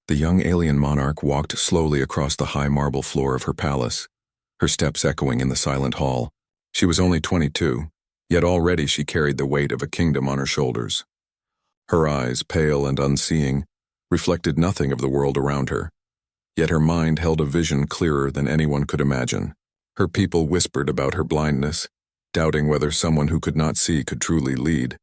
The young alien monarch walked slowly across the high marble floor of her palace, her steps echoing in the silent hall. She was only 22, yet already she carried the weight of a kingdom on her shoulders. Her eyes, pale and unseeing, reflected nothing of the world around her, yet her mind held a vision clearer than anyone could imagine. Her people whispered about her blindness, doubting whether someone who could not see could truly lead.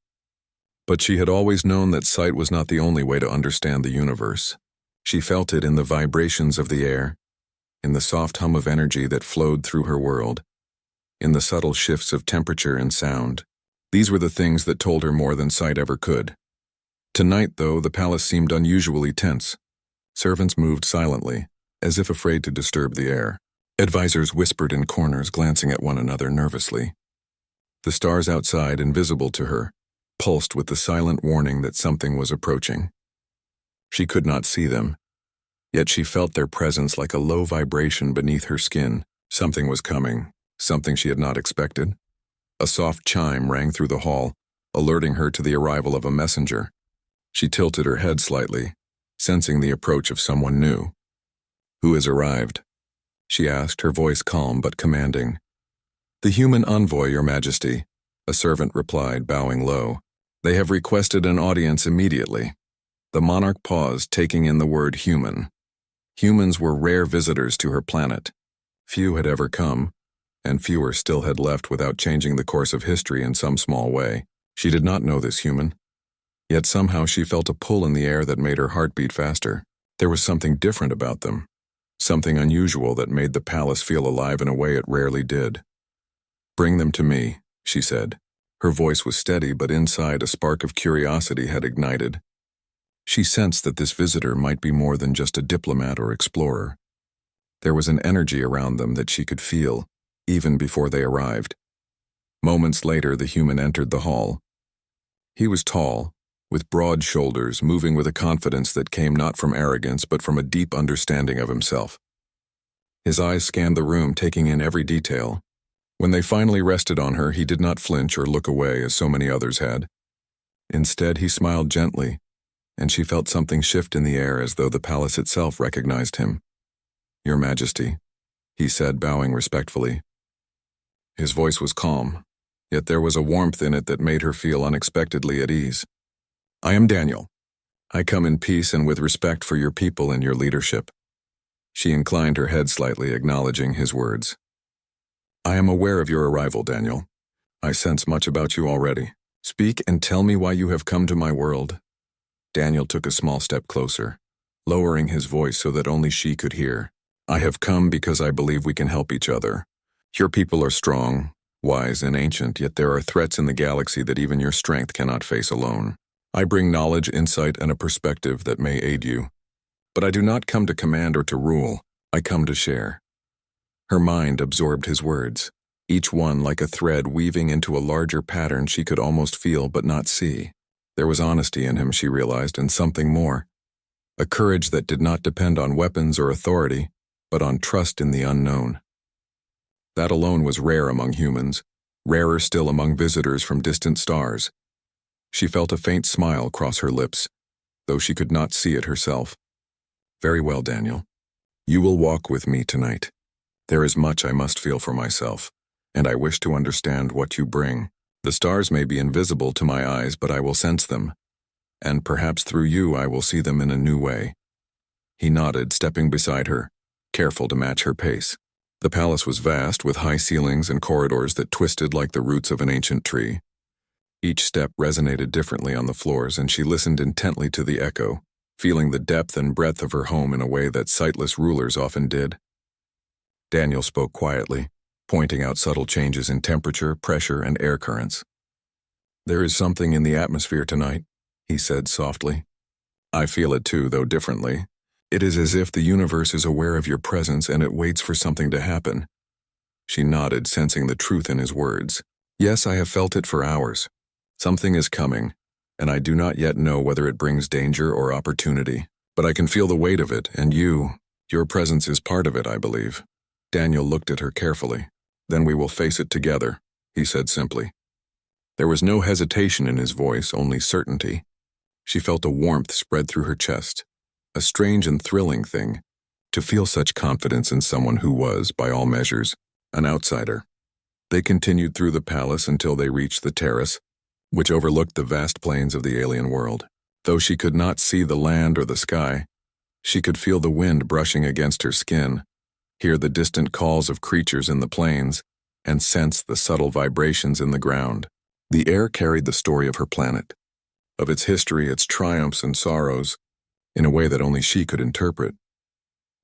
But she had always known that sight was not the only way to understand the universe. She felt it in the vibrations of the air, in the soft hum of energy that flowed through her world, in the subtle shifts of temperature and sound. These were the things that told her more than sight ever could. Tonight, though, the palace seemed unusually tense. Servants moved silently, as if afraid to disturb the air. Advisors whispered in corners, glancing at one another nervously. The stars outside, invisible to her, pulsed with the silent warning that something was approaching. She could not see them, yet she felt their presence like a low vibration beneath her skin. Something was coming, something she had not expected. A soft chime rang through the hall, alerting her to the arrival of a messenger. She tilted her head slightly, sensing the approach of someone new. "Who has arrived?" she asked, her voice calm but commanding. "The human envoy, Your Majesty," a servant replied, bowing low. "They have requested an audience immediately." The monarch paused, taking in the word human. Humans were rare visitors to her planet. Few had ever come, and fewer still had left without changing the course of history in some small way. She did not know this human, yet somehow she felt a pull in the air that made her heart beat faster. There was something different about them, something unusual that made the palace feel alive in a way it rarely did. "Bring them to me," she said. Her voice was steady, but inside a spark of curiosity had ignited. She sensed that this visitor might be more than just a diplomat or explorer. There was an energy around them that she could feel, even before they arrived. Moments later, the human entered the hall. He was tall, with broad shoulders, moving with a confidence that came not from arrogance but from a deep understanding of himself. His eyes scanned the room, taking in every detail. When they finally rested on her, he did not flinch or look away as so many others had. Instead, he smiled gently, and she felt something shift in the air as though the palace itself recognized him. "Your Majesty," he said, bowing respectfully. His voice was calm, yet there was a warmth in it that made her feel unexpectedly at ease. "I am Daniel. I come in peace and with respect for your people and your leadership." She inclined her head slightly, acknowledging his words. "I am aware of your arrival, Daniel. I sense much about you already. Speak and tell me why you have come to my world." Daniel took a small step closer, lowering his voice so that only she could hear. "I have come because I believe we can help each other. Your people are strong, wise, and ancient, yet there are threats in the galaxy that even your strength cannot face alone. I bring knowledge, insight, and a perspective that may aid you. But I do not come to command or to rule. I come to share." Her mind absorbed his words, each one like a thread weaving into a larger pattern she could almost feel but not see. There was honesty in him, she realized, and something more. A courage that did not depend on weapons or authority, but on trust in the unknown. That alone was rare among humans, rarer still among visitors from distant stars. She felt a faint smile cross her lips, though she could not see it herself. "Very well, Daniel. You will walk with me tonight. There is much I must feel for myself, and I wish to understand what you bring. The stars may be invisible to my eyes, but I will sense them, and perhaps through you I will see them in a new way." He nodded, stepping beside her, careful to match her pace. The palace was vast, with high ceilings and corridors that twisted like the roots of an ancient tree. Each step resonated differently on the floors, and she listened intently to the echo, feeling the depth and breadth of her home in a way that sightless rulers often did. Daniel spoke quietly, pointing out subtle changes in temperature, pressure, and air currents. "There is something in the atmosphere tonight," he said softly. "I feel it too, though differently. It is as if the universe is aware of your presence and it waits for something to happen." She nodded, sensing the truth in his words. "Yes, I have felt it for hours. Something is coming, and I do not yet know whether it brings danger or opportunity. But I can feel the weight of it, and your presence is part of it, I believe." Daniel looked at her carefully. "Then we will face it together," he said simply. There was no hesitation in his voice, only certainty. She felt a warmth spread through her chest, A strange and thrilling thing, to feel such confidence in someone who was, by all measures, an outsider. They continued through the palace until they reached the terrace, which overlooked the vast plains of the alien world. Though she could not see the land or the sky, she could feel the wind brushing against her skin, hear the distant calls of creatures in the plains, and sense the subtle vibrations in the ground. The air carried the story of her planet, of its history, its triumphs and sorrows, in a way that only she could interpret.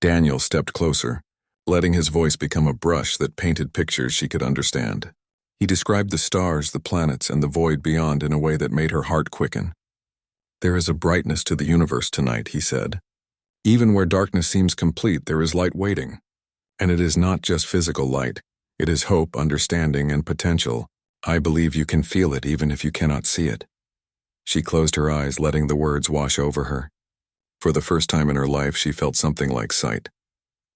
Daniel stepped closer, letting his voice become a brush that painted pictures she could understand. He described the stars, the planets, and the void beyond in a way that made her heart quicken. "There is a brightness to the universe tonight," he said. "Even where darkness seems complete, there is light waiting. And it is not just physical light. It is hope, understanding, and potential. I believe you can feel it even if you cannot see it." She closed her eyes, letting the words wash over her. For the first time in her life, she felt something like sight.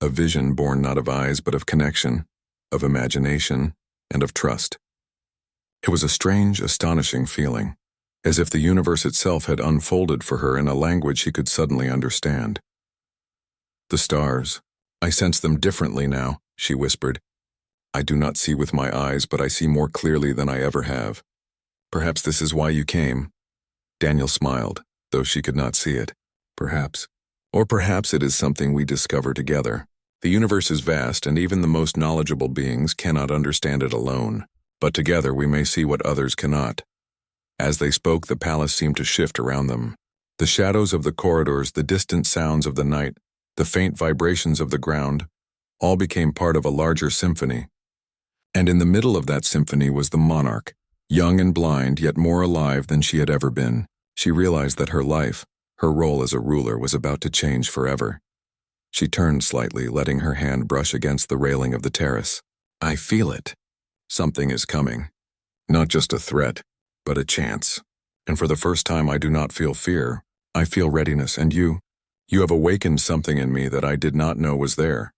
A vision born not of eyes but of connection, of imagination, and of trust. It was a strange, astonishing feeling, as if the universe itself had unfolded for her in a language she could suddenly understand. "The stars. I sense them differently now," she whispered. "I do not see with my eyes, but I see more clearly than I ever have. Perhaps this is why you came." Daniel smiled, though she could not see it. "Perhaps. Or perhaps it is something we discover together. The universe is vast, and even the most knowledgeable beings cannot understand it alone. But together we may see what others cannot." As they spoke, the palace seemed to shift around them. The shadows of the corridors, the distant sounds of the night, the faint vibrations of the ground, all became part of a larger symphony. And in the middle of that symphony was the Monarch, young and blind, yet more alive than she had ever been. She realized that her life, her role as a ruler, was about to change forever. She turned slightly, letting her hand brush against the railing of the terrace. "I feel it. Something is coming. Not just a threat, but a chance. And for the first time I do not feel fear. I feel readiness, and you have awakened something in me that I did not know was there."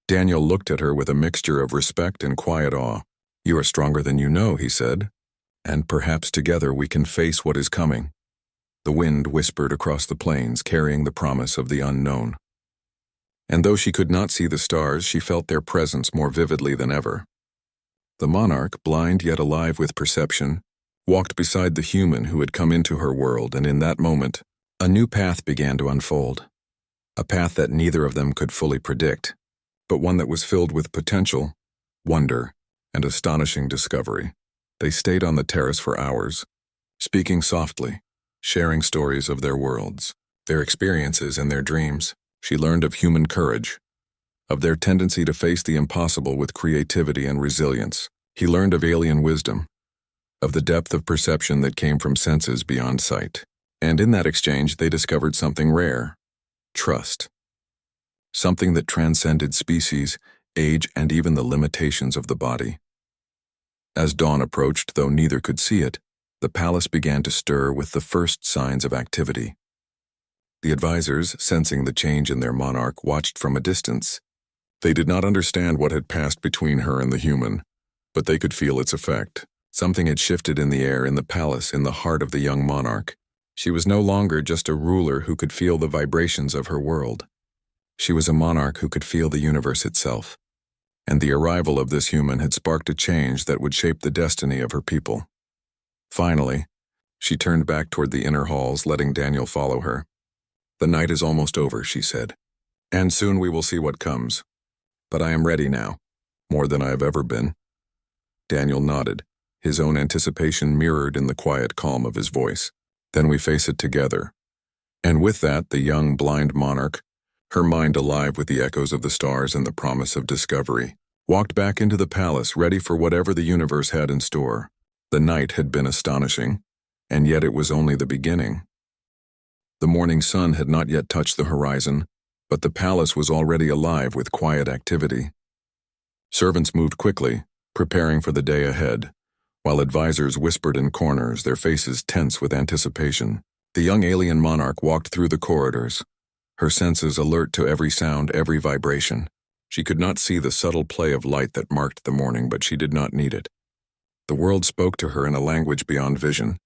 Daniel looked at her with a mixture of respect and quiet awe. "You are stronger than you know," he said, "and perhaps together we can face what is coming." The wind whispered across the plains, carrying the promise of the unknown. And though she could not see the stars, she felt their presence more vividly than ever. The Monarch, blind yet alive with perception, walked beside the human who had come into her world, and in that moment, a new path began to unfold. A path that neither of them could fully predict, but one that was filled with potential, wonder, and astonishing discovery. They stayed on the terrace for hours, speaking softly, sharing stories of their worlds, their experiences and their dreams. She learned of human courage, of their tendency to face the impossible with creativity and resilience. He learned of alien wisdom, of the depth of perception that came from senses beyond sight. And in that exchange, they discovered something rare: trust. Something that transcended species, age, and even the limitations of the body. As dawn approached, though neither could see it, the palace began to stir with the first signs of activity. The advisors, sensing the change in their monarch, watched from a distance. They did not understand what had passed between her and the human, but they could feel its effect. Something had shifted in the air, in the palace, in the heart of the young monarch. She was no longer just a ruler who could feel the vibrations of her world. She was a monarch who could feel the universe itself. And the arrival of this human had sparked a change that would shape the destiny of her people. Finally, she turned back toward the inner halls, letting Daniel follow her. "The night is almost over," she said, "and soon we will see what comes. But I am ready now, more than I have ever been." Daniel nodded, his own anticipation mirrored in the quiet calm of his voice. "Then we face it together." And with that, the young, blind monarch, her mind alive with the echoes of the stars and the promise of discovery, walked back into the palace, ready for whatever the universe had in store. The night had been astonishing, and yet it was only the beginning. The morning sun had not yet touched the horizon, but the palace was already alive with quiet activity. Servants moved quickly, preparing for the day ahead, while advisors whispered in corners, their faces tense with anticipation. The young alien monarch walked through the corridors, her senses alert to every sound, every vibration. She could not see the subtle play of light that marked the morning, but she did not need it. The world spoke to her in a language beyond vision.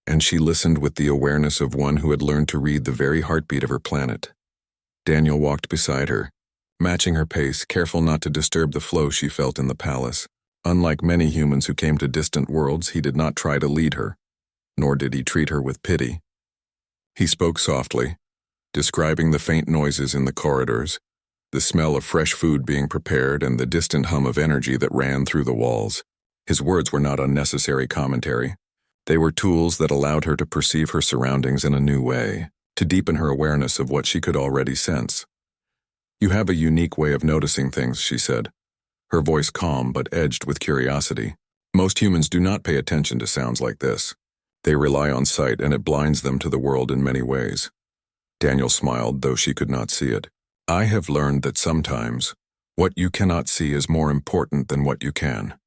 and she listened with the awareness of one who had learned to read the very heartbeat of her planet. Daniel walked beside her, matching her pace, careful not to disturb the flow she felt in the palace. Unlike many humans who came to distant worlds, he did not try to lead her, nor did he treat her with pity. He spoke softly, describing the faint noises in the corridors, the smell of fresh food being prepared, and the distant hum of energy that ran through the walls. His words were not unnecessary commentary. They were tools that allowed her to perceive her surroundings in a new way, to deepen her awareness of what she could already sense. "You have a unique way of noticing things," she said, her voice calm but edged with curiosity. "Most humans do not pay attention to sounds like this. They rely on sight, and it blinds them to the world in many ways." Daniel smiled, though she could not see it. "I have learned that sometimes what you cannot see is more important than what you can.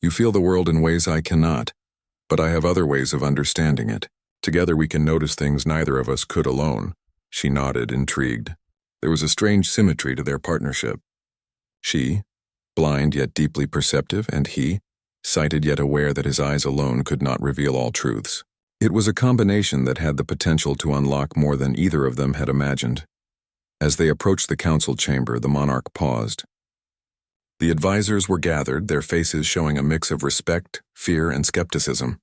You feel the world in ways I cannot, but I have other ways of understanding it. Together we can notice things neither of us could alone." She nodded, intrigued. There was a strange symmetry to their partnership. She, blind yet deeply perceptive, and he, sighted yet aware that his eyes alone could not reveal all truths. It was a combination that had the potential to unlock more than either of them had imagined. As they approached the council chamber, the monarch paused. The advisors were gathered, their faces showing a mix of respect, fear, and skepticism.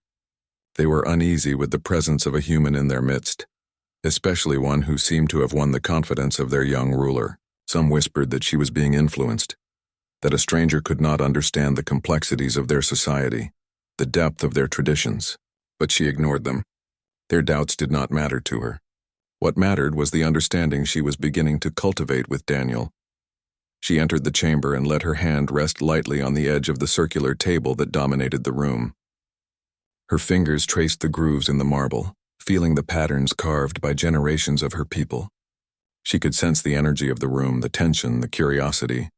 They were uneasy with the presence of a human in their midst, especially one who seemed to have won the confidence of their young ruler. Some whispered that she was being influenced, that a stranger could not understand the complexities of their society, the depth of their traditions, but she ignored them. Their doubts did not matter to her. What mattered was the understanding she was beginning to cultivate with Daniel. She entered the chamber and let her hand rest lightly on the edge of the circular table that dominated the room. Her fingers traced the grooves in the marble, feeling the patterns carved by generations of her people. She could sense the energy of the room, the tension, the curiosity,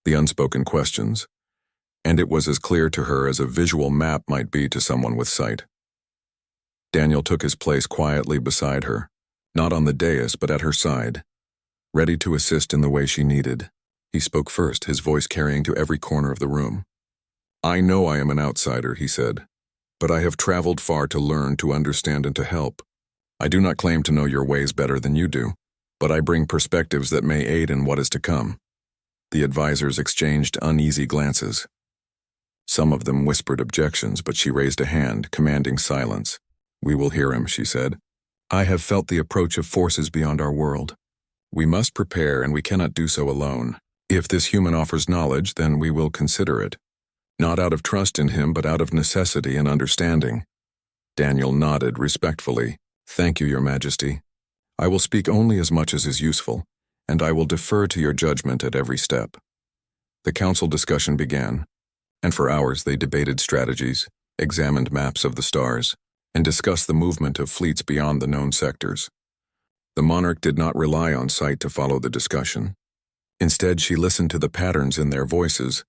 the unspoken questions, and it was as clear to her as a visual map might be to someone with sight. Daniel took his place quietly beside her, not on the dais but at her side, ready to assist in the way she needed. He spoke first, his voice carrying to every corner of the room. "I know I am an outsider," he said, "but I have traveled far to learn, to understand, and to help. I do not claim to know your ways better than you do, but I bring perspectives that may aid in what is to come." The advisors exchanged uneasy glances. Some of them whispered objections, but she raised a hand, commanding silence. "We will hear him," she said. "I have felt the approach of forces beyond our world. We must prepare, and we cannot do so alone. If this human offers knowledge, then we will consider it. Not out of trust in him, but out of necessity and understanding." Daniel nodded respectfully. "Thank you, Your Majesty. I will speak only as much as is useful, and I will defer to your judgment at every step." The council discussion began, and for hours they debated strategies, examined maps of the stars, and discussed the movement of fleets beyond the known sectors. The monarch did not rely on sight to follow the discussion. Instead, she listened to the patterns in their voices,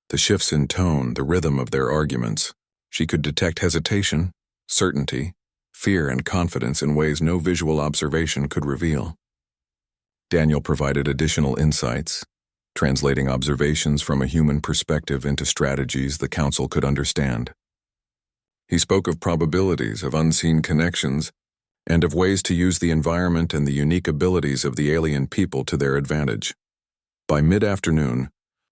the shifts in tone, the rhythm of their arguments. She could detect hesitation, certainty, fear, and confidence in ways no visual observation could reveal. Daniel provided additional insights, translating observations from a human perspective into strategies the council could understand. He spoke of probabilities, of unseen connections, and of ways to use the environment and the unique abilities of the alien people to their advantage. By mid-afternoon,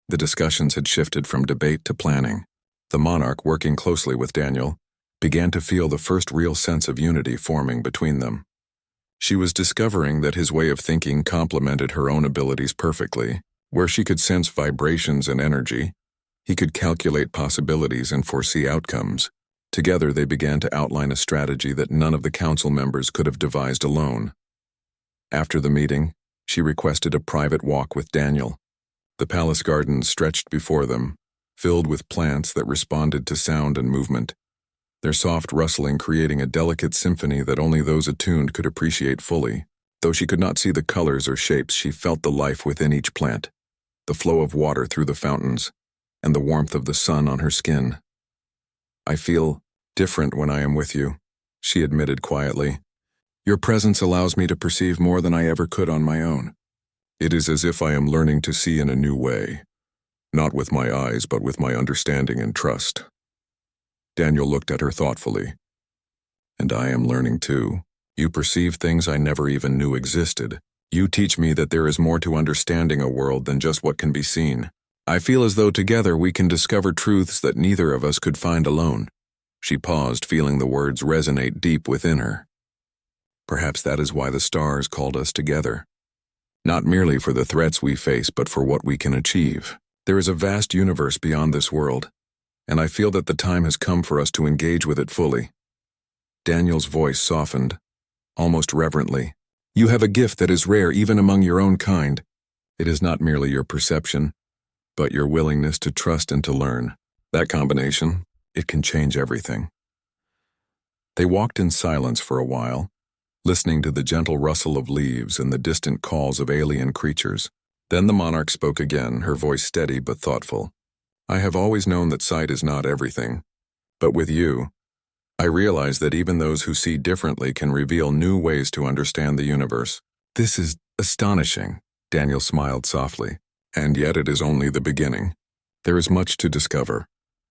the discussions had shifted from debate to planning. The monarch, working closely with Daniel, began to feel the first real sense of unity forming between them. She was discovering that his way of thinking complemented her own abilities perfectly. Where she could sense vibrations and energy, he could calculate possibilities and foresee outcomes. Together they began to outline a strategy that none of the council members could have devised alone. After the meeting, she requested a private walk with Daniel. The palace gardens stretched before them, filled with plants that responded to sound and movement, their soft rustling creating a delicate symphony that only those attuned could appreciate fully. Though she could not see the colors or shapes, she felt the life within each plant, the flow of water through the fountains, and the warmth of the sun on her skin. "I feel different when I am with you," she admitted quietly. "Your presence allows me to perceive more than I ever could on my own. It is as if I am learning to see in a new way, not with my eyes but with my understanding and trust." Daniel looked at her thoughtfully. And I am learning too. You perceive things I never even knew existed. You teach me that there is more to understanding a world than just what can be seen. I feel as though together we can discover truths that neither of us could find alone. She paused, feeling the words resonate deep within her. Perhaps that is why the stars called us together. Not merely for the threats we face, but for what we can achieve. There is a vast universe beyond this world, and I feel that the time has come for us to engage with it fully. Daniel's voice softened, almost reverently. You have a gift that is rare even among your own kind. It is not merely your perception, but your willingness to trust and to learn. That combination, it can change everything. They walked in silence for a while, listening to the gentle rustle of leaves and the distant calls of alien creatures. Then the monarch spoke again, her voice steady but thoughtful. I have always known that sight is not everything, but with you, I realize that even those who see differently can reveal new ways to understand the universe. This is astonishing, Daniel smiled softly, and yet it is only the beginning. There is much to discover,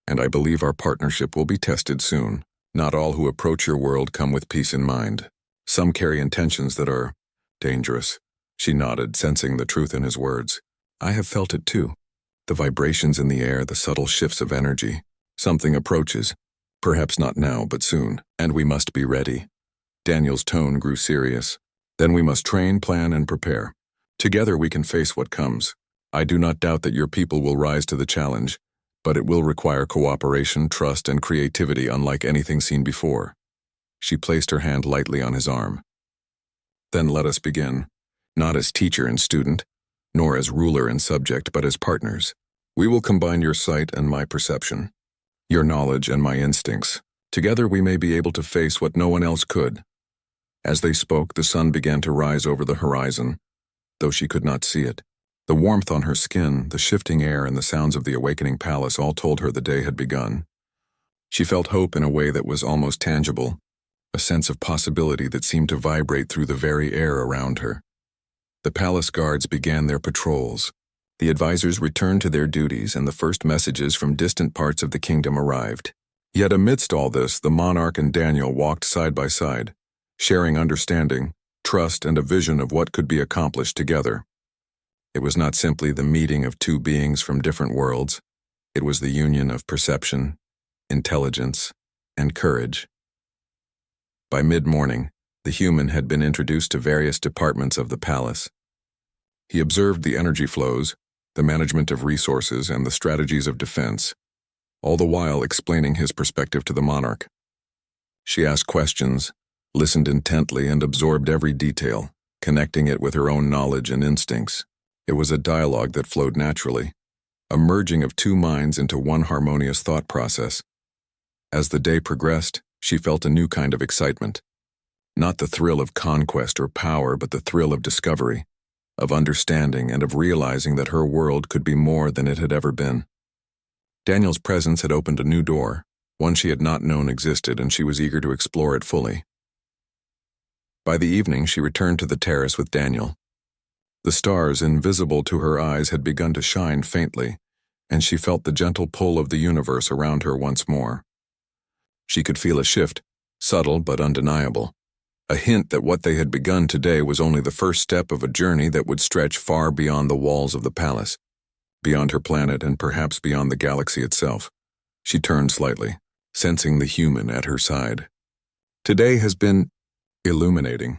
and I believe our partnership will be tested soon. Not all who approach your world come with peace in mind. Some carry intentions that are dangerous. She nodded, sensing the truth in his words. I have felt it too. The vibrations in the air, the subtle shifts of energy. Something approaches. Perhaps not now, but soon, and we must be ready. Daniel's tone grew serious. Then we must train, plan, and prepare. Together we can face what comes. I do not doubt that your people will rise to the challenge, but it will require cooperation, trust, and creativity unlike anything seen before. She placed her hand lightly on his arm. Then let us begin. Not as teacher and student, nor as ruler and subject, but as partners. We will combine your sight and my perception, your knowledge and my instincts. Together we may be able to face what no one else could. As they spoke, the sun began to rise over the horizon, though she could not see it. The warmth on her skin, the shifting air, and the sounds of the awakening palace all told her the day had begun. She felt hope in a way that was almost tangible, a sense of possibility that seemed to vibrate through the very air around her. The palace guards began their patrols. The advisors returned to their duties, and the first messages from distant parts of the kingdom arrived. Yet amidst all this, the monarch and Daniel walked side by side, sharing understanding, trust, and a vision of what could be accomplished together. It was not simply the meeting of two beings from different worlds. It was the union of perception, intelligence, and courage. By mid-morning, the human had been introduced to various departments of the palace. He observed the energy flows, the management of resources, and the strategies of defense, all the while explaining his perspective to the monarch. She asked questions, listened intently, and absorbed every detail, connecting it with her own knowledge and instincts. It was a dialogue that flowed naturally, a merging of two minds into one harmonious thought process. As the day progressed, she felt a new kind of excitement. Not the thrill of conquest or power, but the thrill of discovery, of understanding, and of realizing that her world could be more than it had ever been. Daniel's presence had opened a new door, one she had not known existed, and she was eager to explore it fully. By the evening, she returned to the terrace with Daniel. The stars, invisible to her eyes, had begun to shine faintly, and she felt the gentle pull of the universe around her once more. She could feel a shift, subtle but undeniable, a hint that what they had begun today was only the first step of a journey that would stretch far beyond the walls of the palace, beyond her planet, and perhaps beyond the galaxy itself. She turned slightly, sensing the human at her side. Today has been illuminating,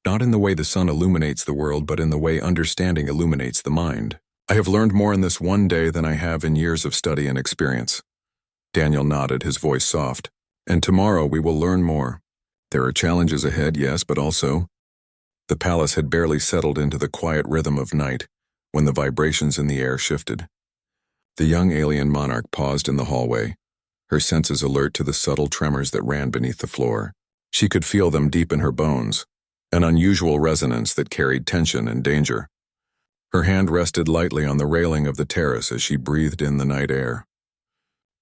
not in the way the sun illuminates the world, but in the way understanding illuminates the mind. I have learned more in this one day than I have in years of study and experience. Daniel nodded, his voice soft. And tomorrow we will learn more. There are challenges ahead, yes, but also... The palace had barely settled into the quiet rhythm of night when the vibrations in the air shifted. The young alien monarch paused in the hallway, her senses alert to the subtle tremors that ran beneath the floor. She could feel them deep in her bones, an unusual resonance that carried tension and danger. Her hand rested lightly on the railing of the terrace as she breathed in the night air.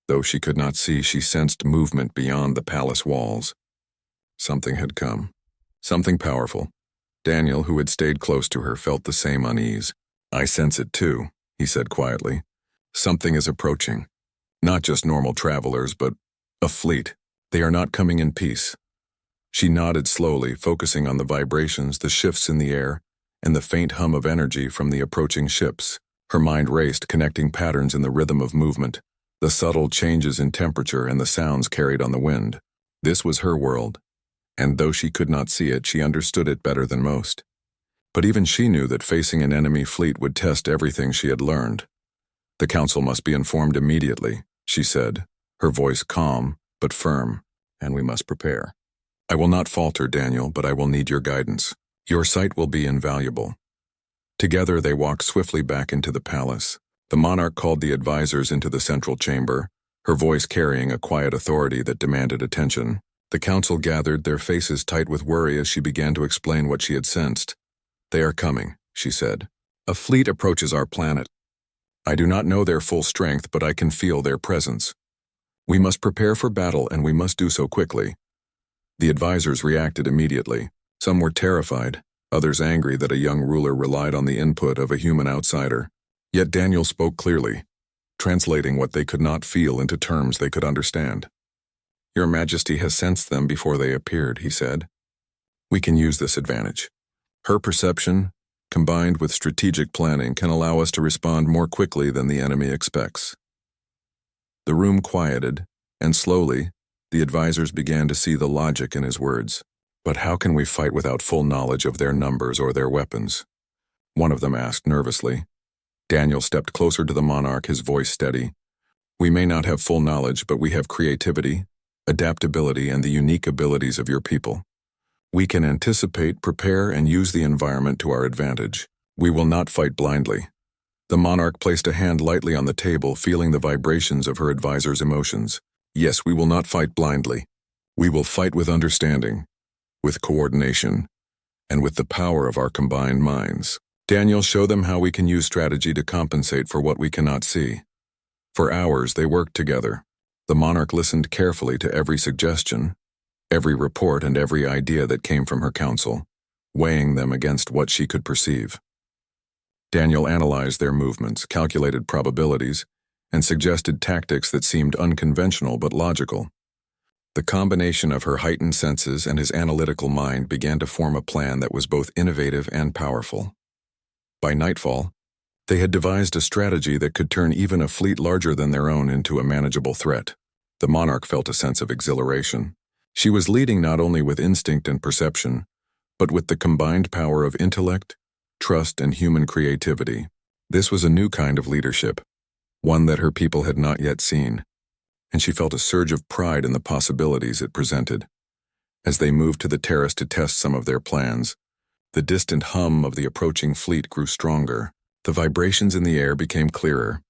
Though she could not see, she sensed movement beyond the palace walls. Something had come. Something powerful. Daniel, who had stayed close to her, felt the same unease. I sense it too, he said quietly. Something is approaching. Not just normal travelers, but a fleet. They are not coming in peace. She nodded slowly, focusing on the vibrations, the shifts in the air, and the faint hum of energy from the approaching ships. Her mind raced, connecting patterns in the rhythm of movement, the subtle changes in temperature and the sounds carried on the wind. This was her world, and though she could not see it, she understood it better than most. But even she knew that facing an enemy fleet would test everything she had learned. The council must be informed immediately, she said, her voice calm but firm, and we must prepare. I will not falter, Daniel, but I will need your guidance. Your sight will be invaluable. Together they walked swiftly back into the palace. The monarch called the advisors into the central chamber, her voice carrying a quiet authority that demanded attention. The council gathered, their faces tight with worry as she began to explain what she had sensed. They are coming, she said. A fleet approaches our planet. I do not know their full strength, but I can feel their presence. We must prepare for battle, and we must do so quickly. The advisors reacted immediately. Some were terrified, others angry that a young ruler relied on the input of a human outsider. Yet Daniel spoke clearly, translating what they could not feel into terms they could understand. Your Majesty has sensed them before they appeared, he said. We can use this advantage. Her perception, combined with strategic planning, can allow us to respond more quickly than the enemy expects. The room quieted, and slowly, the advisors began to see the logic in his words. But how can we fight without full knowledge of their numbers or their weapons? One of them asked nervously. Daniel stepped closer to the monarch, his voice steady. We may not have full knowledge, but we have creativity, adaptability, and the unique abilities of your people. We can anticipate, prepare, and use the environment to our advantage. We will not fight blindly. The monarch placed a hand lightly on the table, feeling the vibrations of her advisor's emotions. Yes, we will not fight blindly. We will fight with understanding, with coordination, and with the power of our combined minds. Daniel, show them how we can use strategy to compensate for what we cannot see. For hours, they worked together. The monarch listened carefully to every suggestion, every report, and every idea that came from her council, weighing them against what she could perceive. Daniel analyzed their movements, calculated probabilities, and suggested tactics that seemed unconventional but logical. The combination of her heightened senses and his analytical mind began to form a plan that was both innovative and powerful. By nightfall, they had devised a strategy that could turn even a fleet larger than their own into a manageable threat. The monarch felt a sense of exhilaration. She was leading not only with instinct and perception, but with the combined power of intellect, trust, and human creativity. This was a new kind of leadership, one that her people had not yet seen, and she felt a surge of pride in the possibilities it presented. As they moved to the terrace to test some of their plans, the distant hum of the approaching fleet grew stronger. The vibrations in the air became clearer,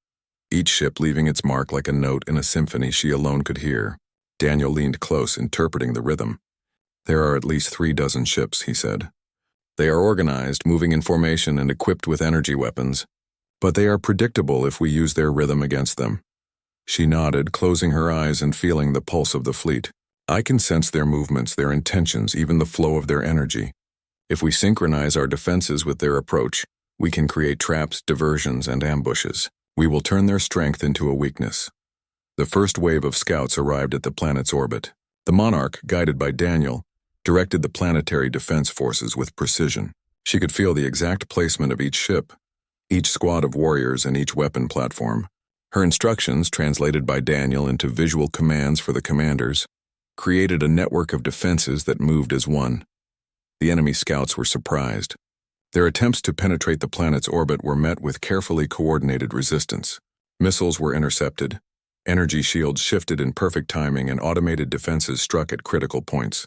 each ship leaving its mark like a note in a symphony she alone could hear. Daniel leaned close, interpreting the rhythm. There are at least 36 ships, he said. They are organized, moving in formation, and equipped with energy weapons, but they are predictable if we use their rhythm against them. She nodded, closing her eyes and feeling the pulse of the fleet. I can sense their movements, their intentions, even the flow of their energy. If we synchronize our defenses with their approach, we can create traps, diversions, and ambushes. We will turn their strength into a weakness. The first wave of scouts arrived at the planet's orbit. The Monarch, guided by Daniel, directed the planetary defense forces with precision. She could feel the exact placement of each ship, each squad of warriors, and each weapon platform. Her instructions, translated by Daniel into visual commands for the commanders, created a network of defenses that moved as one. The enemy scouts were surprised. Their attempts to penetrate the planet's orbit were met with carefully coordinated resistance. Missiles were intercepted, energy shields shifted in perfect timing, and automated defenses struck at critical points.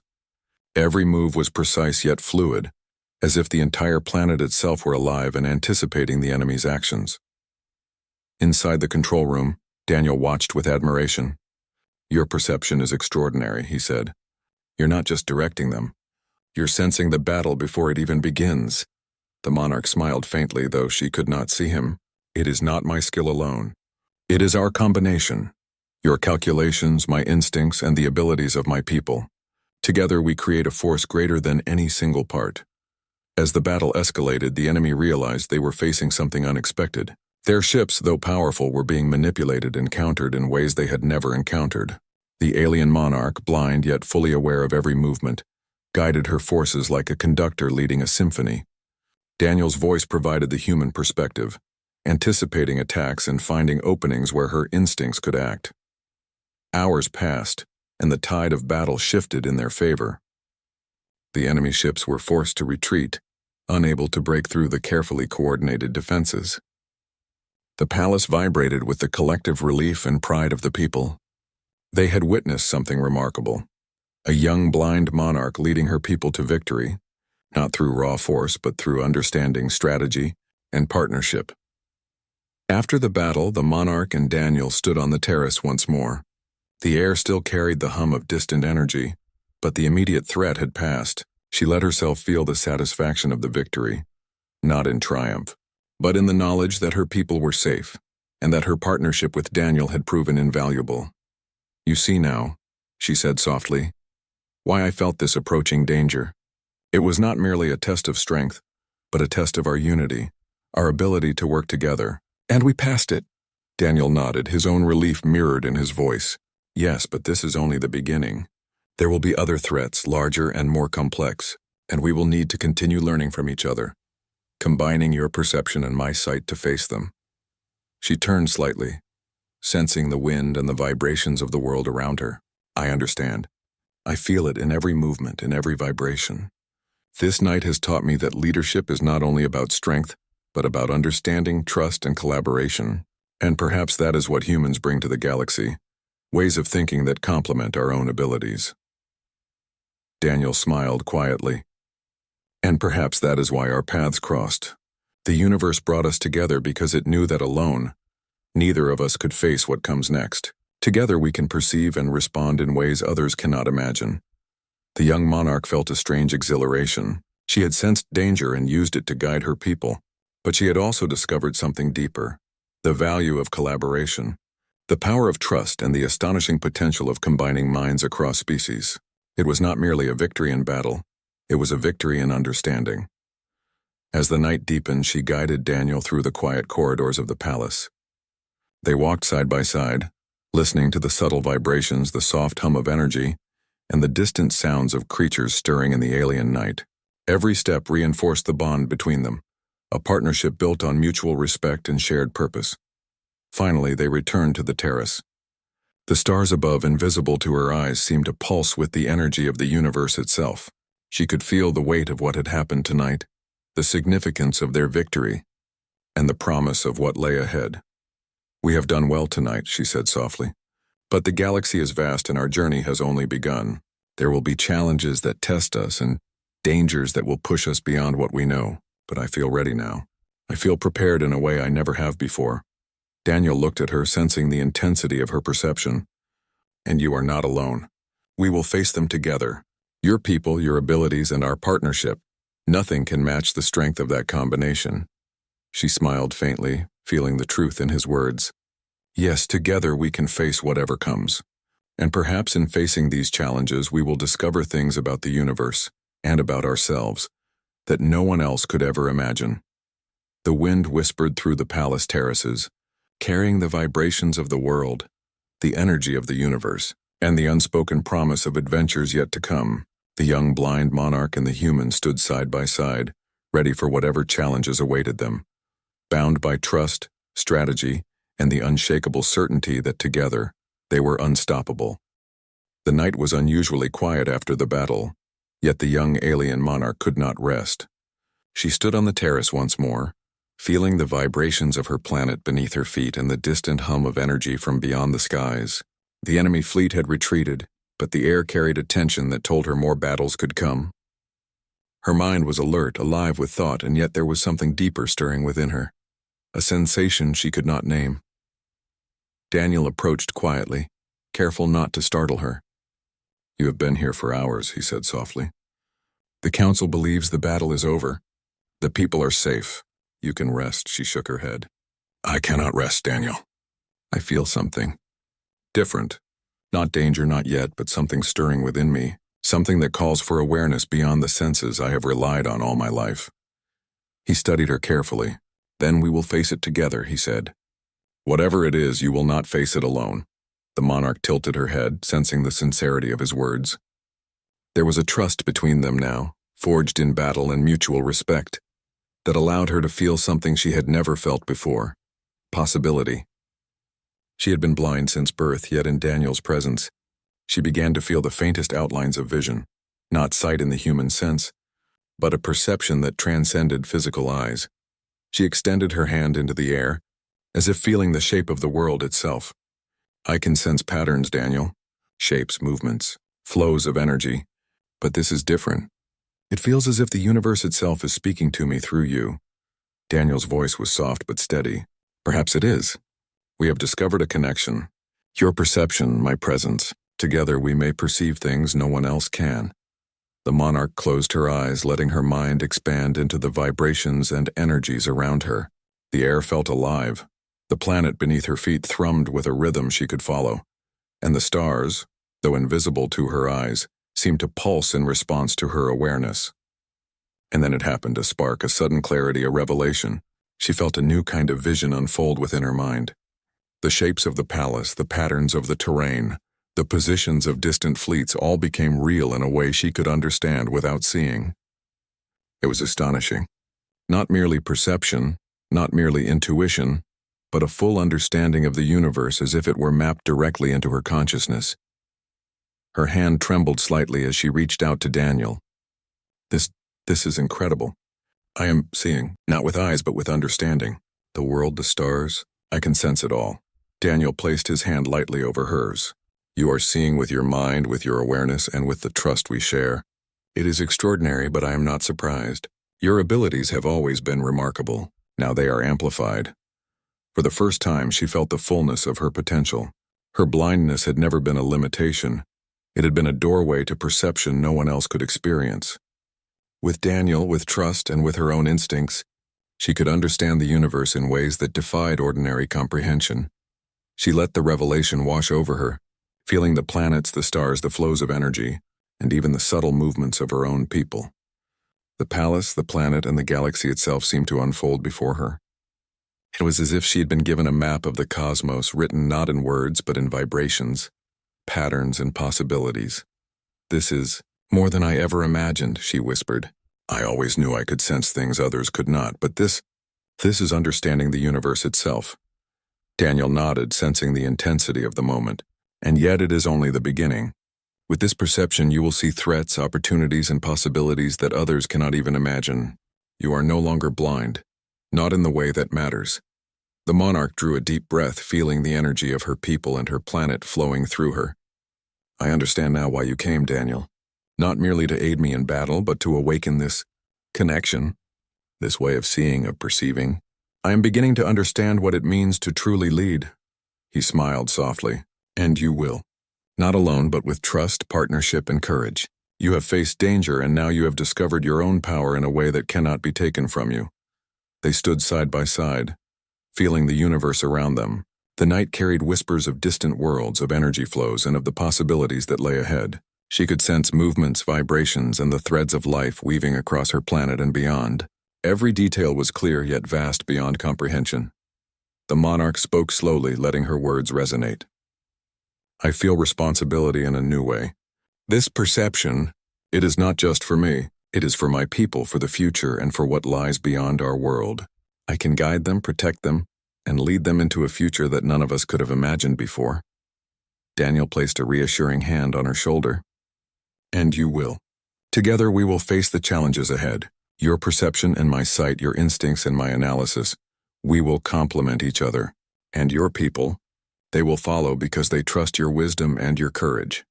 Every move was precise yet fluid, as if the entire planet itself were alive and anticipating the enemy's actions. Inside the control room, Daniel watched with admiration. Your perception is extraordinary, he said. You're not just directing them. You're sensing the battle before it even begins. The monarch smiled faintly, though she could not see him. It is not my skill alone. It is our combination. Your calculations, my instincts, and the abilities of my people. Together we create a force greater than any single part. As the battle escalated, the enemy realized they were facing something unexpected. Their ships, though powerful, were being manipulated and countered in ways they had never encountered. The alien monarch, blind yet fully aware of every movement, guided her forces like a conductor leading a symphony. Daniel's voice provided the human perspective, anticipating attacks and finding openings where her instincts could act. Hours passed, and the tide of battle shifted in their favor. The enemy ships were forced to retreat, unable to break through the carefully coordinated defenses. The palace vibrated with the collective relief and pride of the people. They had witnessed something remarkable. A young blind monarch leading her people to victory, not through raw force but through understanding, strategy, and partnership. After the battle, the monarch and Daniel stood on the terrace once more. The air still carried the hum of distant energy, but the immediate threat had passed. She let herself feel the satisfaction of the victory, not in triumph, but in the knowledge that her people were safe, and that her partnership with Daniel had proven invaluable. "You see now," she said softly, "why I felt this approaching danger. It was not merely a test of strength, but a test of our unity, our ability to work together. And we passed it." Daniel nodded, his own relief mirrored in his voice. "Yes, but this is only the beginning. There will be other threats, larger and more complex, and we will need to continue learning from each other, combining your perception and my sight to face them." She turned slightly, sensing the wind and the vibrations of the world around her. "I understand. I feel it in every movement, in every vibration. This night has taught me that leadership is not only about strength, but about understanding, trust, and collaboration. And perhaps that is what humans bring to the galaxy, ways of thinking that complement our own abilities." Daniel smiled quietly. "And perhaps that is why our paths crossed. The universe brought us together because it knew that alone, neither of us could face what comes next. Together we can perceive and respond in ways others cannot imagine." The young monarch felt a strange exhilaration. She had sensed danger and used it to guide her people, but she had also discovered something deeper: the value of collaboration, the power of trust, and the astonishing potential of combining minds across species. It was not merely a victory in battle, it was a victory in understanding. As the night deepened, she guided Daniel through the quiet corridors of the palace. They walked side by side, listening to the subtle vibrations, the soft hum of energy, and the distant sounds of creatures stirring in the alien night. Every step reinforced the bond between them, a partnership built on mutual respect and shared purpose. Finally, they returned to the terrace. The stars above, invisible to her eyes, seemed to pulse with the energy of the universe itself. She could feel the weight of what had happened tonight, the significance of their victory, and the promise of what lay ahead. "We have done well tonight," she said softly. "But the galaxy is vast and our journey has only begun. There will be challenges that test us and dangers that will push us beyond what we know. But I feel ready now. I feel prepared in a way I never have before." Daniel looked at her, sensing the intensity of her perception. "And you are not alone. We will face them together. Your people, your abilities, and our partnership. Nothing can match the strength of that combination." She smiled faintly, feeling the truth in his words. "Yes, together we can face whatever comes. And perhaps in facing these challenges we will discover things about the universe, and about ourselves, that no one else could ever imagine." The wind whispered through the palace terraces, carrying the vibrations of the world, the energy of the universe, and the unspoken promise of adventures yet to come. The young blind monarch and the human stood side by side, ready for whatever challenges awaited them, bound by trust, strategy, and the unshakable certainty that together they were unstoppable. The night was unusually quiet after the battle, yet the young alien monarch could not rest. She stood on the terrace once more, feeling the vibrations of her planet beneath her feet and the distant hum of energy from beyond the skies. The enemy fleet had retreated, but the air carried a tension that told her more battles could come. Her mind was alert, alive with thought, and yet there was something deeper stirring within her, a sensation she could not name. Daniel approached quietly, careful not to startle her. "You have been here for hours," he said softly. "The council believes the battle is over. The people are safe. You can rest." She shook her head. "I cannot rest, Daniel. I feel something. Different. Not danger, not yet, but something stirring within me. Something that calls for awareness beyond the senses I have relied on all my life." He studied her carefully. "Then we will face it together," he said. "Whatever it is, you will not face it alone." The monarch tilted her head, sensing the sincerity of his words. There was a trust between them now, forged in battle and mutual respect, that allowed her to feel something she had never felt before: possibility. She had been blind since birth, yet in Daniel's presence, she began to feel the faintest outlines of vision, not sight in the human sense, but a perception that transcended physical eyes. She extended her hand into the air, as if feeling the shape of the world itself. I can sense patterns, Daniel. Shapes, movements, flows of energy. But this is different. It feels as if the universe itself is speaking to me through you. Daniel's voice was soft but steady. Perhaps it is. We have discovered a connection. Your perception, my presence. Together we may perceive things no one else can. The monarch closed her eyes, letting her mind expand into the vibrations and energies around her. The air felt alive. The planet beneath her feet thrummed with a rhythm she could follow. And the stars, though invisible to her eyes, seemed to pulse in response to her awareness. And then it happened, a spark, a sudden clarity, a revelation. She felt a new kind of vision unfold within her mind. The shapes of the palace, the patterns of the terrain, the positions of distant fleets all became real in a way she could understand without seeing. It was astonishing. Not merely perception, not merely intuition, but a full understanding of the universe as if it were mapped directly into her consciousness. Her hand trembled slightly as she reached out to Daniel. This is incredible. I am seeing, not with eyes but with understanding. The world, the stars, I can sense it all. Daniel placed his hand lightly over hers. You are seeing with your mind, with your awareness, and with the trust we share. It is extraordinary, but I am not surprised. Your abilities have always been remarkable. Now they are amplified. For the first time, she felt the fullness of her potential. Her blindness had never been a limitation. It had been a doorway to perception no one else could experience. With Daniel, with trust, and with her own instincts, she could understand the universe in ways that defied ordinary comprehension. She let the revelation wash over her, feeling the planets, the stars, the flows of energy, and even the subtle movements of her own people. The palace, the planet, and the galaxy itself seemed to unfold before her. It was as if she had been given a map of the cosmos, written not in words but in vibrations, patterns, and possibilities. This is more than I ever imagined, she whispered. I always knew I could sense things others could not, but this is understanding the universe itself. Daniel nodded, sensing the intensity of the moment. And yet it is only the beginning. With this perception, you will see threats, opportunities, and possibilities that others cannot even imagine. You are no longer blind, not in the way that matters. The monarch drew a deep breath, feeling the energy of her people and her planet flowing through her. I understand now why you came, Daniel. Not merely to aid me in battle, but to awaken this connection, this way of seeing, of perceiving. I am beginning to understand what it means to truly lead. He smiled softly. And you will. Not alone, but with trust, partnership, and courage. You have faced danger, and now you have discovered your own power in a way that cannot be taken from you. They stood side by side, feeling the universe around them. The night carried whispers of distant worlds, of energy flows, and of the possibilities that lay ahead. She could sense movements, vibrations, and the threads of life weaving across her planet and beyond. Every detail was clear yet vast beyond comprehension. The monarch spoke slowly, letting her words resonate. I feel responsibility in a new way. This perception, it is not just for me. It is for my people, for the future, and for what lies beyond our world. I can guide them, protect them, and lead them into a future that none of us could have imagined before. Daniel placed a reassuring hand on her shoulder. And you will. Together we will face the challenges ahead. Your perception and my sight, your instincts and my analysis. We will complement each other. And your people, they will follow because they trust your wisdom and your courage.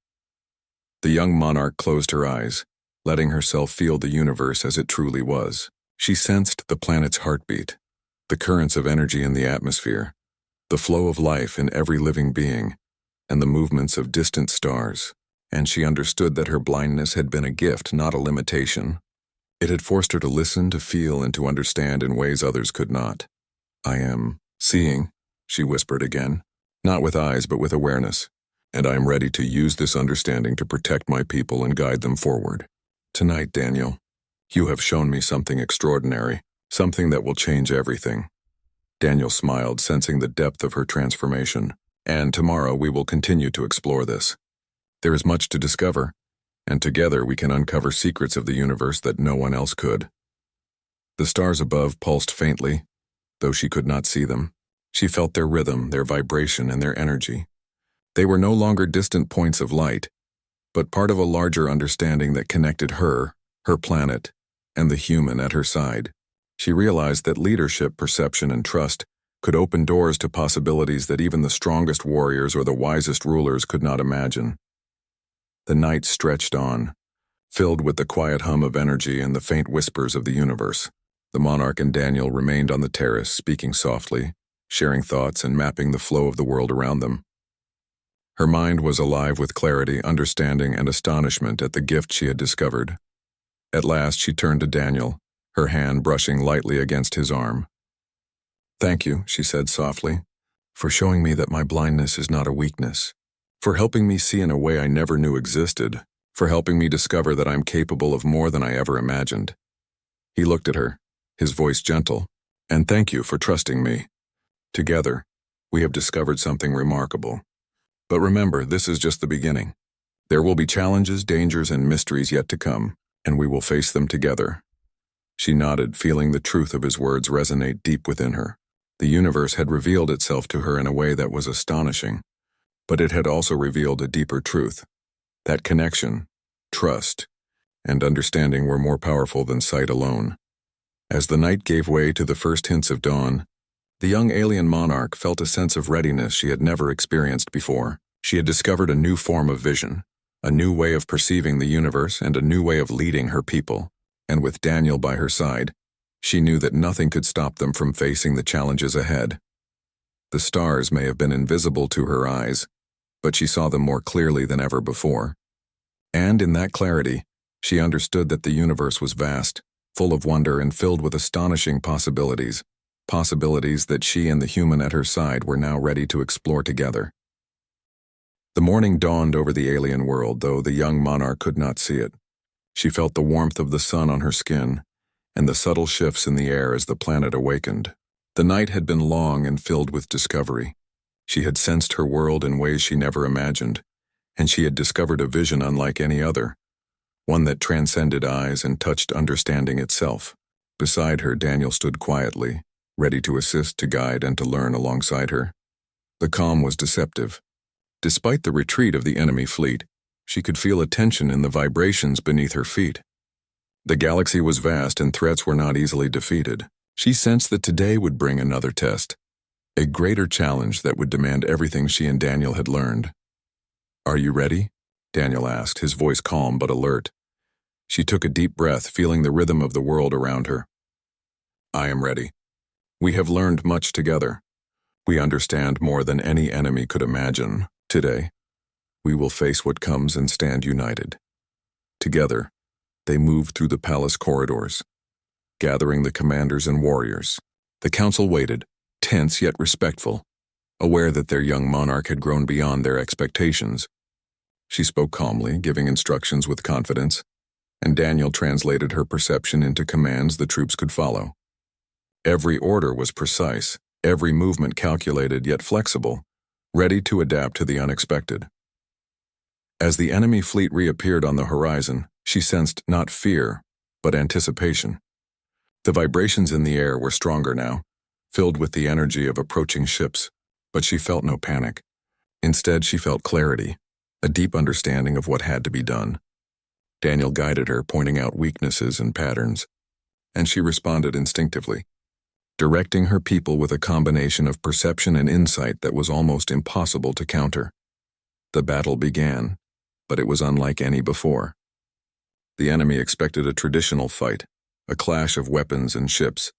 The young monarch closed her eyes, letting herself feel the universe as it truly was. She sensed the planet's heartbeat, the currents of energy in the atmosphere, the flow of life in every living being, and the movements of distant stars. And she understood that her blindness had been a gift, not a limitation. It had forced her to listen, to feel, and to understand in ways others could not. I am seeing, she whispered again. Not with eyes, but with awareness, and I am ready to use this understanding to protect my people and guide them forward. Tonight, Daniel, you have shown me something extraordinary, something that will change everything. Daniel smiled, sensing the depth of her transformation. And tomorrow we will continue to explore this. There is much to discover, and together we can uncover secrets of the universe that no one else could. The stars above pulsed faintly, though she could not see them. She felt their rhythm, their vibration, and their energy. They were no longer distant points of light, but part of a larger understanding that connected her planet, and the human at her side. She realized that leadership, perception, and trust could open doors to possibilities that even the strongest warriors or the wisest rulers could not imagine. The night stretched on, filled with the quiet hum of energy and the faint whispers of the universe. The monarch and Daniel remained on the terrace, speaking softly, sharing thoughts and mapping the flow of the world around them. Her mind was alive with clarity, understanding, and astonishment at the gift she had discovered. At last she turned to Daniel, her hand brushing lightly against his arm. "Thank you," she said softly, "for showing me that my blindness is not a weakness, for helping me see in a way I never knew existed, for helping me discover that I'm capable of more than I ever imagined." He looked at her, his voice gentle, "And thank you for trusting me. Together, we have discovered something remarkable. But remember, this is just the beginning. There will be challenges, dangers, and mysteries yet to come, and we will face them together." She nodded, feeling the truth of his words resonate deep within her. The universe had revealed itself to her in a way that was astonishing, but it had also revealed a deeper truth. That connection, trust, and understanding were more powerful than sight alone. As the night gave way to the first hints of dawn, the young alien monarch felt a sense of readiness she had never experienced before. She had discovered a new form of vision, a new way of perceiving the universe, and a new way of leading her people. And with Daniel by her side, she knew that nothing could stop them from facing the challenges ahead. The stars may have been invisible to her eyes, but she saw them more clearly than ever before. And in that clarity, she understood that the universe was vast, full of wonder, and filled with astonishing possibilities that she and the human at her side were now ready to explore together. The morning dawned over the alien world, though the young monarch could not see it. She felt the warmth of the sun on her skin, and the subtle shifts in the air as the planet awakened. The night had been long and filled with discovery. She had sensed her world in ways she never imagined, and she had discovered a vision unlike any other, one that transcended eyes and touched understanding itself. Beside her, Daniel stood quietly, ready to assist, to guide, and to learn alongside her. The calm was deceptive. Despite the retreat of the enemy fleet, she could feel a tension in the vibrations beneath her feet. The galaxy was vast and threats were not easily defeated. She sensed that today would bring another test, a greater challenge that would demand everything she and Daniel had learned. "Are you ready?" Daniel asked, his voice calm but alert. She took a deep breath, feeling the rhythm of the world around her. "I am ready. We have learned much together. We understand more than any enemy could imagine. Today, we will face what comes and stand united." Together, they moved through the palace corridors, gathering the commanders and warriors. The council waited, tense yet respectful, aware that their young monarch had grown beyond their expectations. She spoke calmly, giving instructions with confidence, and Daniel translated her perception into commands the troops could follow. Every order was precise, every movement calculated yet flexible, ready to adapt to the unexpected. As the enemy fleet reappeared on the horizon, she sensed not fear, but anticipation. The vibrations in the air were stronger now, filled with the energy of approaching ships, but she felt no panic. Instead, she felt clarity, a deep understanding of what had to be done. Daniel guided her, pointing out weaknesses and patterns, and she responded instinctively, directing her people with a combination of perception and insight that was almost impossible to counter. The battle began, but it was unlike any before. The enemy expected a traditional fight, a clash of weapons and ships.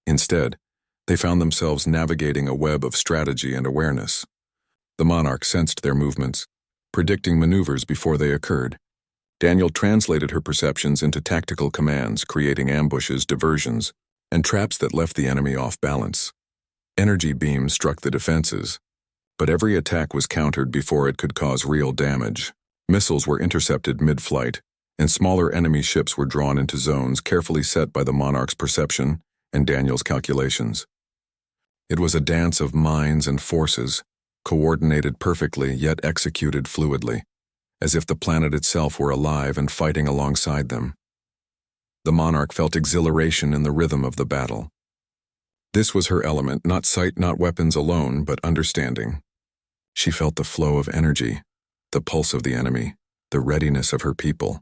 Instead, they found themselves navigating a web of strategy and awareness. The monarch sensed their movements, predicting maneuvers before they occurred. Daniel translated her perceptions into tactical commands, creating ambushes, diversions, and traps that left the enemy off balance. Energy beams struck the defenses, but every attack was countered before it could cause real damage. Missiles were intercepted mid-flight, and smaller enemy ships were drawn into zones carefully set by the monarch's perception and Daniel's calculations. It was a dance of minds and forces, coordinated perfectly yet executed fluidly, as if the planet itself were alive and fighting alongside them. The Monarch felt exhilaration in the rhythm of the battle. This was her element, not sight, not weapons alone, but understanding. She felt the flow of energy, the pulse of the enemy, the readiness of her people,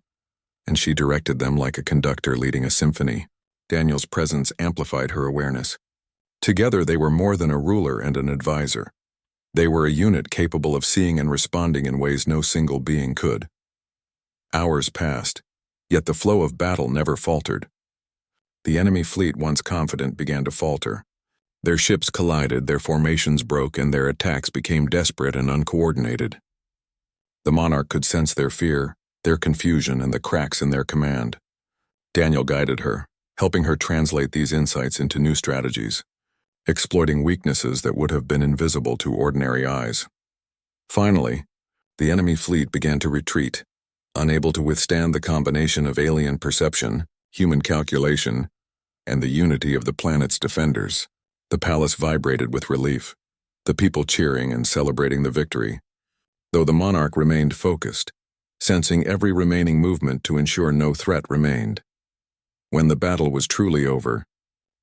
and she directed them like a conductor leading a symphony. Daniel's presence amplified her awareness. Together they were more than a ruler and an advisor. They were a unit capable of seeing and responding in ways no single being could. Hours passed, yet the flow of battle never faltered. The enemy fleet, once confident, began to falter. Their ships collided, their formations broke, and their attacks became desperate and uncoordinated. The Monarch could sense their fear, their confusion, and the cracks in their command. Daniel guided her, helping her translate these insights into new strategies, exploiting weaknesses that would have been invisible to ordinary eyes. Finally, the enemy fleet began to retreat, unable to withstand the combination of alien perception, human calculation, and the unity of the planet's defenders. The palace vibrated with relief, the people cheering and celebrating the victory, though the Monarch remained focused, sensing every remaining movement to ensure no threat remained. When the battle was truly over,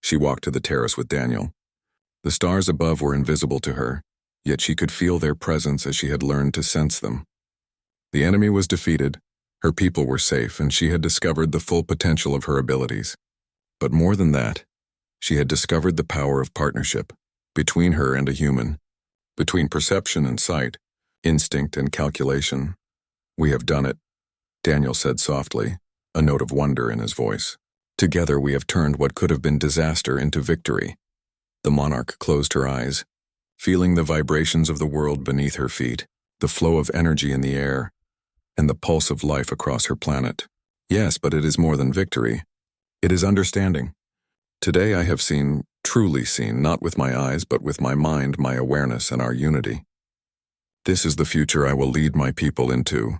she walked to the terrace with Daniel. The stars above were invisible to her, yet she could feel their presence as she had learned to sense them. The enemy was defeated, her people were safe, and she had discovered the full potential of her abilities. But more than that, she had discovered the power of partnership, between her and a human, between perception and sight, instinct and calculation. "We have done it," Daniel said softly, a note of wonder in his voice. "Together we have turned what could have been disaster into victory." The Monarch closed her eyes, feeling the vibrations of the world beneath her feet, the flow of energy in the air, and the pulse of life across her planet. "Yes, but it is more than victory. It is understanding. Today I have seen, truly seen, not with my eyes, but with my mind, my awareness, and our unity. This is the future I will lead my people into."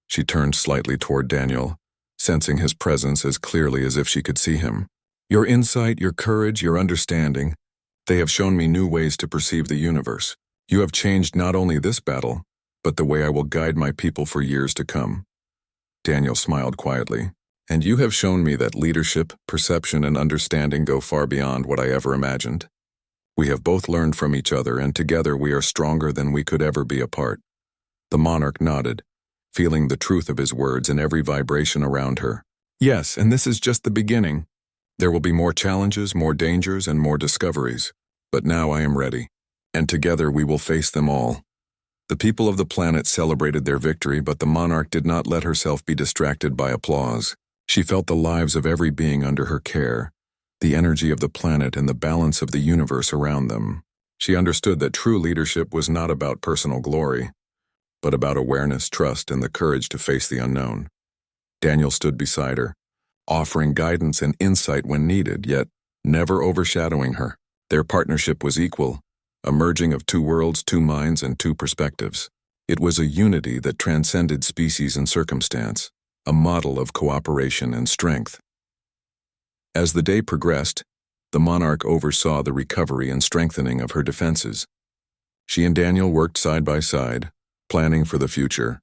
She turned slightly toward Daniel, sensing his presence as clearly as if she could see him. "Your insight, your courage, your understanding, they have shown me new ways to perceive the universe. You have changed not only this battle, but the way I will guide my people for years to come." Daniel smiled quietly. "And you have shown me that leadership, perception, and understanding go far beyond what I ever imagined. We have both learned from each other, and together we are stronger than we could ever be apart." The Monarch nodded, feeling the truth of his words in every vibration around her. "Yes, and this is just the beginning. There will be more challenges, more dangers, and more discoveries. But now I am ready, and together we will face them all." The people of the planet celebrated their victory, but the Monarch did not let herself be distracted by applause. She felt the lives of every being under her care, the energy of the planet and the balance of the universe around them. She understood that true leadership was not about personal glory, but about awareness, trust, and the courage to face the unknown. Daniel stood beside her, offering guidance and insight when needed, yet never overshadowing her. Their partnership was equal, a merging of two worlds, two minds, and two perspectives. It was a unity that transcended species and circumstance, a model of cooperation and strength. As the day progressed, the Monarch oversaw the recovery and strengthening of her defenses. She and Daniel worked side by side, planning for the future,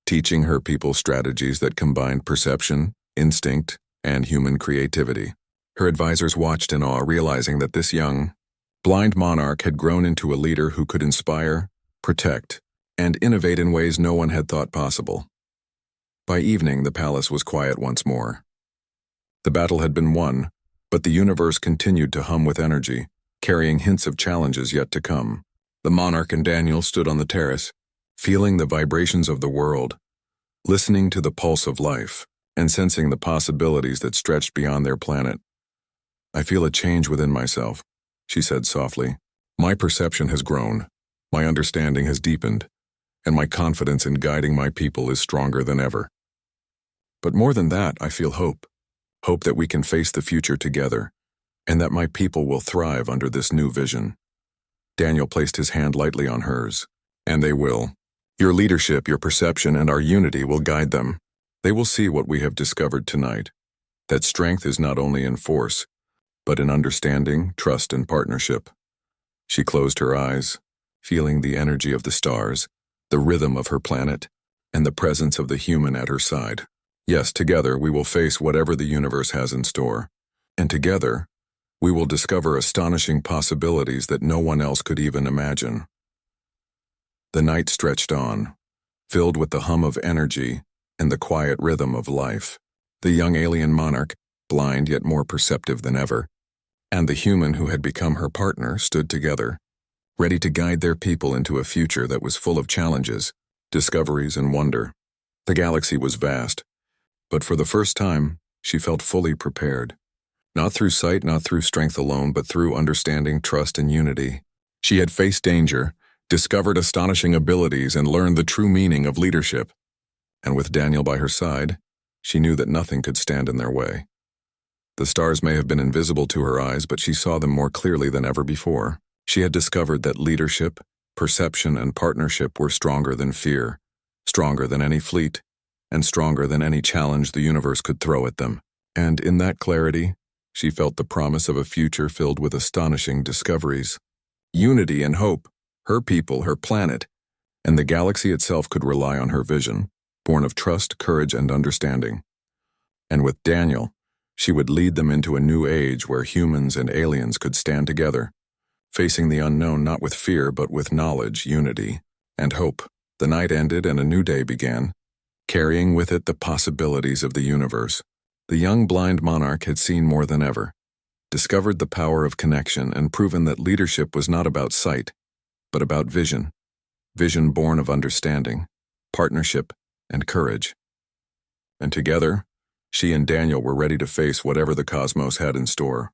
teaching her people strategies that combined perception, instinct, and human creativity. Her advisors watched in awe, realizing that this young, blind monarch had grown into a leader who could inspire, protect, and innovate in ways no one had thought possible. By evening, the palace was quiet once more. The battle had been won, but the universe continued to hum with energy, carrying hints of challenges yet to come. The Monarch and Daniel stood on the terrace, feeling the vibrations of the world, listening to the pulse of life, and sensing the possibilities that stretched beyond their planet. "I feel a change within myself," she said softly. "My perception has grown, my understanding has deepened, and my confidence in guiding my people is stronger than ever. But more than that, I feel hope. Hope that we can face the future together, and that my people will thrive under this new vision." Daniel placed his hand lightly on hers. "And they will. Your leadership, your perception, and our unity will guide them. They will see what we have discovered tonight, that strength is not only in force, but in understanding, trust, and partnership." She closed her eyes, feeling the energy of the stars, the rhythm of her planet, and the presence of the human at her side. Yes, together we will face whatever the universe has in store. And together, we will discover astonishing possibilities that no one else could even imagine. The night stretched on, filled with the hum of energy and the quiet rhythm of life. The young alien monarch, blind yet more perceptive than ever, and the human who had become her partner stood together, ready to guide their people into a future that was full of challenges, discoveries, and wonder. The galaxy was vast, but for the first time, she felt fully prepared. Not through sight, not through strength alone, but through understanding, trust, and unity. She had faced danger, discovered astonishing abilities, and learned the true meaning of leadership. And with Daniel by her side, she knew that nothing could stand in their way. The stars may have been invisible to her eyes, but she saw them more clearly than ever before. She had discovered that leadership, perception, and partnership were stronger than fear, stronger than any fleet, and stronger than any challenge the universe could throw at them. And in that clarity, she felt the promise of a future filled with astonishing discoveries. Unity and hope, her people, her planet, and the galaxy itself could rely on her vision, born of trust, courage, and understanding. And with Daniel, she would lead them into a new age where humans and aliens could stand together, facing the unknown not with fear but with knowledge, unity, and hope. The night ended and a new day began, carrying with it the possibilities of the universe. The young blind monarch had seen more than ever, discovered the power of connection, and proven that leadership was not about sight, but about vision. Vision born of understanding, partnership, and courage. And together, she and Daniel were ready to face whatever the cosmos had in store.